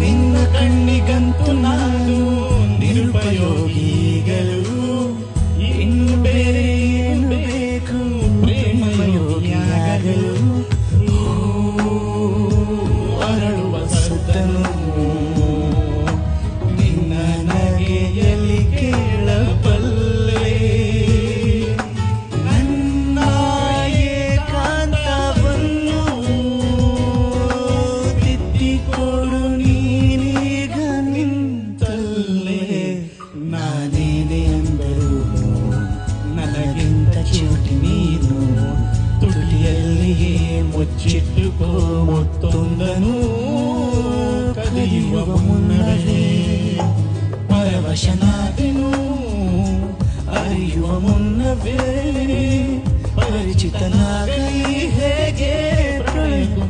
ನಿನ್ನ ಕಣ್ಣಿಗಂತೂ ನಾನು ನಿರುಪಯೋಗಿಗಳು. ಇನ್ನು ಬೇರೆ ಏನು ಬೇಕು ಪ್ರೇಮಯೋಗಿಯಾಗಲು. ಅರಳುವ ಸತ್ತನು ನಿನ್ನ ನಗೆಯಲ್ಲಿ ಕೇಳಬಲ್ಲೆ. ನನ್ನ ಏಕಾಂತವನ್ನು ತಿದ್ದಿಕೊಡು ನೀನೀಗ ನಿಂತಲ್ಲೇ. ನಾನೇನೆ ಅಂದರು ನನಗಿಂತ ಚೋಟಿ ನೀನು. ತುಟಿಯಲ್ಲಿಯೇ ಮುಚ್ಚಿಟ್ಟುಕೋ ಮುತ್ತೊಂದನು. ಕದಿಯುವ ಮುನ್ನವೇ ಪರವಶನಾದೆನು. ಅರಿಯುವ ಮುನ್ನವೇ ಪರಿಚಿತನಾಗಲಿ ಹೇಗೆ ಪ್ರಯತ್ನ